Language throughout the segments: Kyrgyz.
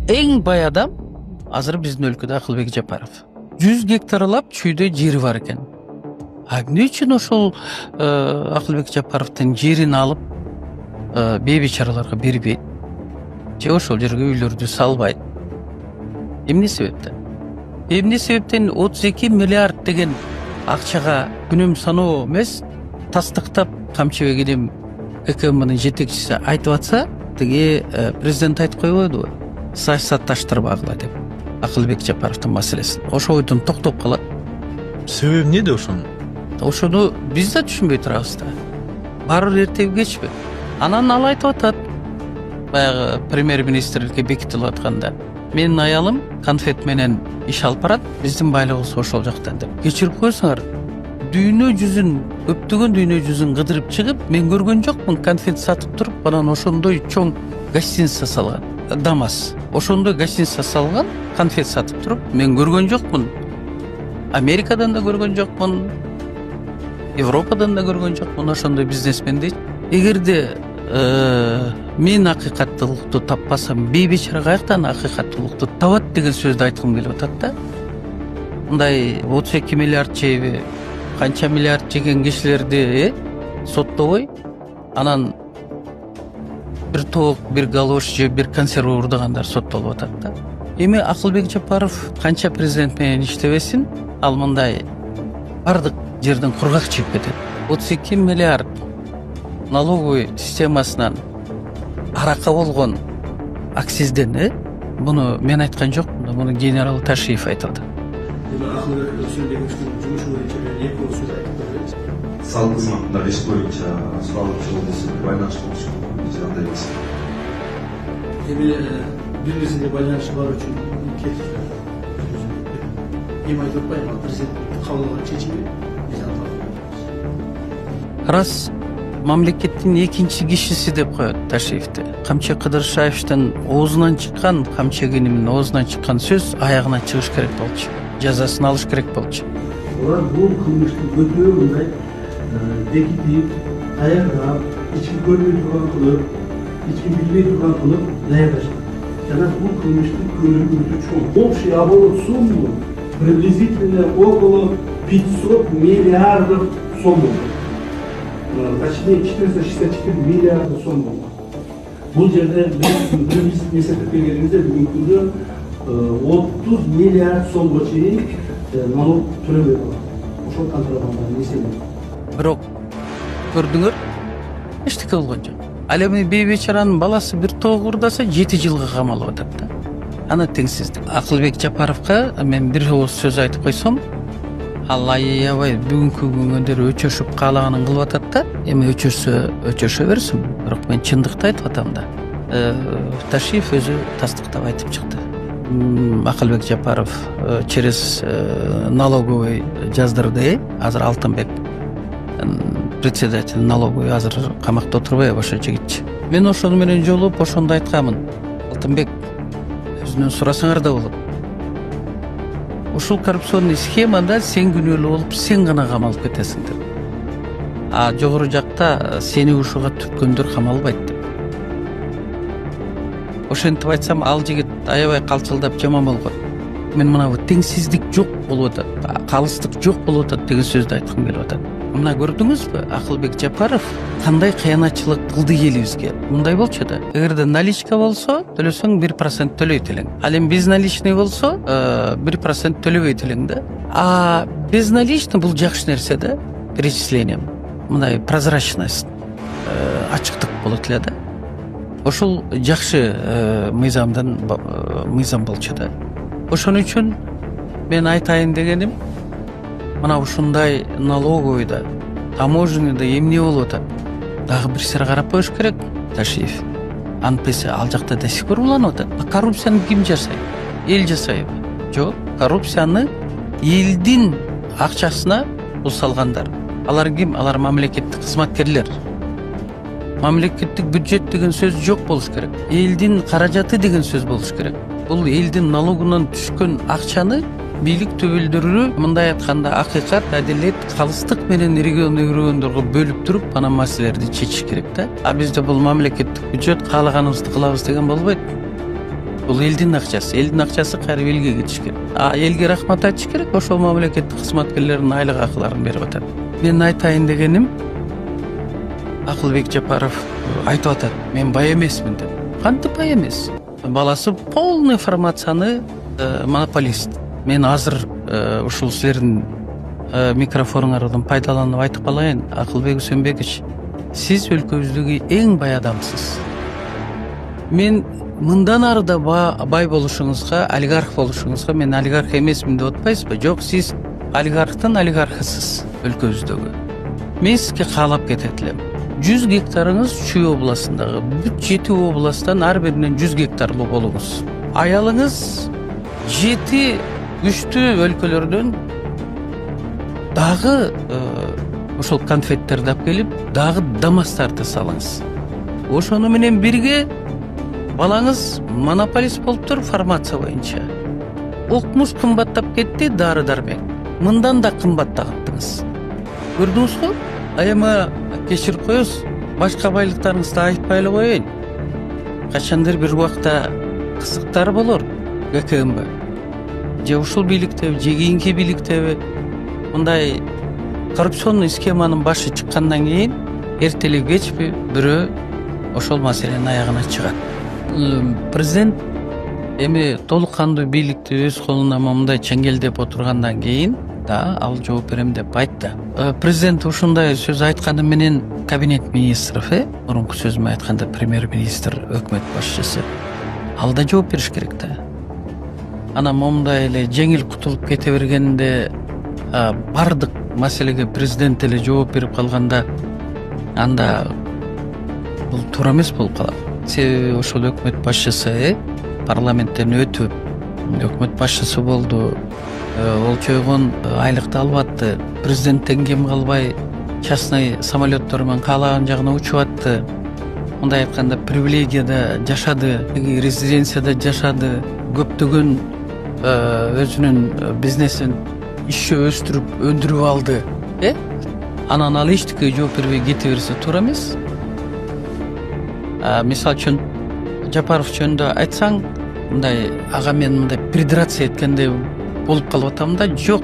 Эң бай адам азыр биздин өлкөдө Акылбек Жапаров. 100 гектарлап чүйдө жери бар экен. Эмне үчүн ошол Акылбек Жапаровдун жерин алып бейбичараларга бербейт? Же ошол жерге үйлөрдү салбайт? Эмне себептен? Эмне себептен 32 миллиард деген акчага күнөм саноо эмес, тастыктап Камчыбек Илим ЭКМнын жетекчиси айтып атса, тиги президент айтып койбойдубу? Саясатташтырбагыла деп. Акылбек Жапаровдун маселесин. Ошо ойдон токтоп калат. Себеби эмнеде ошонун? Ошону биз да түшүнбөй турабыз да. Барыбыр эртеби кечпи. Анан ал айтып атат. Баягы премьер-министрликке бекитилип атканда, менин аялым конфет менен иш алып барат, биздин байлыгыбыз ошол жакта деп. Кечирип койсоңор, дүйнө жүзүн, көптөгөн дүйнө жүзүн кыдырып чыгып, мен көргөн жокмун конфет сатып туруп, анан ошондой чоң гостиница салган. Дамас. Ошондой гостиница салган, конфет сатып туруп, мен көргөн жокмун. Америкадан да көргөн жокмун. Европадан да көргөн жокмун ошондой бизнесменди. Эгерде мен акыйкаттуулукту таппасам, бейбичара каяктан акыйкаттуулукту табат деген сөздү айткым келип атат да. Мындай 32 миллиард жейби, канча миллиард жеген кишилерди соттобой, анан бир тоок, бир галош же бир консерва урдагандар соттолуп атат да. Эми Акылбек Жапаров канча президент менен иштебесин, ал мындай бардык жерден кургак чыгып кетет. 32 миллиард налоговый системасынан аракка болгон акцизден, буну мен айткан жокмун, муну генерал Ташиев айтып атат. Акылбек Жумуш боюнча эки оор сөз айтып беребиз. Салык кызматында иш боюнча суралып чыгуу байланыштуу андай эмес. Эми бири биринде байланышы бар үчүн кетип эми айтып атпайбы, президент кабыл алган чечими биз аны Раз мамлекеттин экинчи кишиси деп коет Ташиевди. Камчы Кыдыршаевдин оозунан чыккан, Камчыбек Илимдин оозунан чыккан сөз аягына чыгыш керек болчу. Жазасын алыш керек болчу. Олар бул кылмышты өтөө мындай бекитип, даярдап, ички көрбөй турган кылып, ички билбей турган кылып даярдашкан. Жана бул кылмыштын көлөмү өтө чоң. Общий оборот суммы приблизительно около 500 миллиардов сом. Точнее 464 миллиарда сом болгон. Бул жерде биз эсептеп келгенибизде бүгүнкү күндө 30 миллиард сомго чейин налог төлөбөй калат. Ошол контрабанданын эсебинен. Бирок көрдүңөр, эчтеке болгон жок. Ал эми бейбичаранын баласы бир тоок урдаса 7 жылга камалып атат да. Аны теңсиздик. Акылбек Жапаровго мен бир ооз сөз айтып койсом, ал аябай бүгүнкү күнгө өчөшүп каалаганын кылып атат да. Эми өчөшө берсин. Бирок мен чындыкты айтып атам да. Ташиев өзү тастыктап айтып чыкты. Акылбек Жапаров через налоговый жаздырды. Азыр Алтынбек председатель налоговый азыр камакта отурбайбы ошо жигитчи. Мен ошону менен жолугуп ошондо айтканмын. Алтынбек өзүнөн сурасаңар да болот. Ушул коррупционный схемада сен күнөөлүү болуп, сен гана камалып кетесиң деп. А жогору жакта сени ушуга түпкөндөр камалбайт деп. Ошентип айтсам, ал жигит аябай калчылдап жаман болгон. Мен мына теңсиздик жок болуп атат, калыстык жок болуп атат деген сөздү айткым келип атат. Мына көрдүңүзбү, Акылбек Жапаров кандай кыянатчылык кылды элибизге? Мындай болчу да. Эгерде наличка болсо, төлөсөң 1% төлөйт элең. Ал эми безналичный болсо, 1% төлөбөйт элең да. А безналичный бул жакшы нерсе да, перечисление. Мындай прозрачность, ачыктык болот эле да. Ошол жакшы мыйзам болчу да. Ошон үчүн мен айтайын дегеним, мына ушундай налоговыйда, таможенныйда эмне болуп атат? Дагы бир сыйра карап коюш керек, Ташиев. Антпесе ал жакта до сих пор уланып атат. Коррупцияны ким жасайт? Эл жасайбы? Жок, коррупцияны элдин акчасына салгандар. Алар ким? Алар мамлекеттик кызматкерлер. Мамлекеттик бюджет деген сөз жок болуш керек. Элдин каражаты деген сөз болуш керек. Бул элдин налогунан түшкөн акчаны бийлик төбөлдөрү мындай айтканда акыйкат, адилет, калыстык менен региондорго бөлүп туруп анан маселелерди чечиш керек да. А бизде бул мамлекеттик бюджет каалаганыбызды кылабыз деген болбойт. Бул элдин акчасы кайрып элге кетиш керек. Элге рахмат айтыш керек, ошол мамлекеттик кызматкерлердин айлык акыларын берип атат. Мен айтайын дегеним, Акылбек Жапаров айтып атат, мен бай эмесмин деп. Кантип бай эмес? Баласы полный информацияны монополист. Мен азыр ушул силердин микрофонуңардан пайдаланып айтып калайын. Акылбек Үсөнбекович, сиз өлкөбүздөгү эң бай адамсыз. Мен мындан ары да бай болушуңузга, олигарх болушуңузга, мен олигарх эмесмин деп атпайсызбы? Жок, сиз олигархтын олигархысыз өлкөбүздөгү. Мен сизге каалап кетет элем. 100 гектарыңыз Чүй областындагы бүт 7 областтан ар биринен 100 гектарлуу болуңуз. Аялыңыз 7 күчтүү өлкөлөрдөн дагы ошол конфеттерди алып келип, дагы ДАМАСтарды салыңыз. Ошону менен бирге балаңыз монополист болуп туруп фармация боюнча. Окмуш кымбаттап кетти, дары-дармек. Мындан да кымбаттагандыңыз. Көрдүңүзбү? Эми кечирип коебуз, башка байлыктарыңызды айтпай эле коеюн. Качандыр бир убакта кызыктар болор, ГКМБ. Же ушул бийликтеби, же кийинки бийликтеби мындай коррупционный схеманын башы чыккандан кийин эртели кечпи бирөө ошол маселенин аягына чыгат. Президент эми толук кандуу бийликти өз колуна мындай чеңгелдеп отургандан кийин да ал жооп берем деп айтты. Президент ушундай сөз айтканы менен кабинет министров, мурунку сөзүмө айтканда премьер-министр, өкмөт башчысы ал да жооп бериш керек да. Ана момундай эле жеңил кутулуп кете бергенде бардык маселеге президент эле жооп берип калганда анда бул туура эмес болуп калат. Себеби ошол өкмөт башчысы парламенттен өтүп өкмөт башчысы болду. Ол чойгон айлыкты алып атты. Президенттен кем калбай частный самолеттор менен каалаган жагына учуп атты. Мындай айтканда привилегияда жашады, резиденцияда жашады, көптөгөн өзүнүн бизнесин ишче өстүрүп, өндүрүп алды. Анан ал эчтеке жооп бербей кете берсе туура эмес. Мисалы үчүн Жапаров жөнүндө айтсаң, мындай ага мен мындай придраться эткендей болуп калып атам да, жок.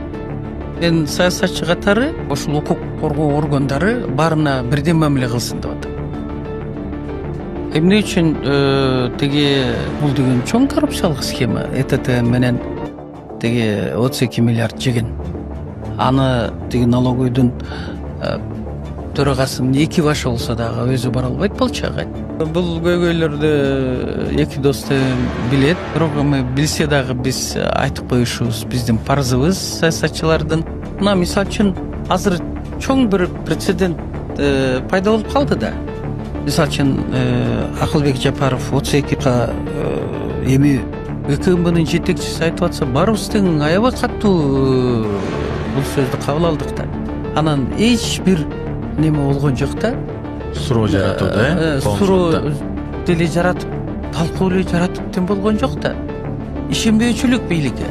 Мен саясатчы катары ошол укук коргоо органдары баарына бирден мамиле кылсын деп атам. Эмне үчүн теги бул деген чоң коррупциялык схема, ЭТТ менен теги 32 миллиард жеген. Аны теги налоговойдун төрагасынын эки башы болсо дагы өзү бара албайт болчу агай. Бул көйгөйлөрдү эки дос билет, бирок эми билсе дагы биз айтып коюшубуз биздин парзыбыз саясатчылардын. Мына мисалы үчүн азыр чоң бир прецедент пайда болуп калды да. Мисалы үчүн Акылбек Жапаров 32га эми ГКМБнын жетекчиси айтып атса, баарыбыз тең аябай катуу бул сөздү кабыл алдык да. Анан эч бир неме болгон жок да. Суроо жаратууда, суроо деле жаратып, талкуу эле жаратып тең болгон жок да. Ишенбөөчүлүк бийликке.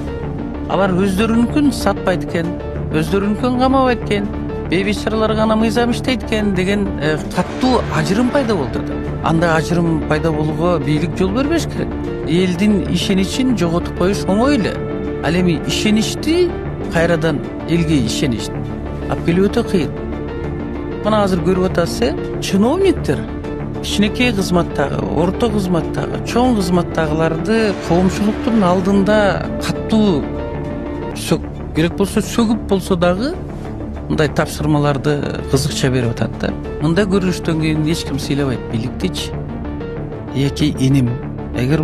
Алар өздөрүнүкүн сатпайт экен, өздөрүнүкүн камабайт экен, бейбичаралар гана мыйзам иштейт экен деген катуу ажырым пайда болду да. Анда ажырым пайда болууга бийлик жол бербеш керек. Элдин ишеничин жоготуп коюш оңой эле. Ал эми ишеничти кайрадан элге ишеничти алып келүү өтө кыйын. Мына азыр көрүп атасыз, чиновниктер кичинекей кызматтагы, орто кызматтагы, чоң кызматтагыларды коомчулуктун алдында катуу керек болсо сөгүп болсо дагы мындай тапшырмаларды кызыкча берип атат да. Мындай көрүнүштөн кийин эч ким сыйлабайт бийликтичи. Эки иним эгер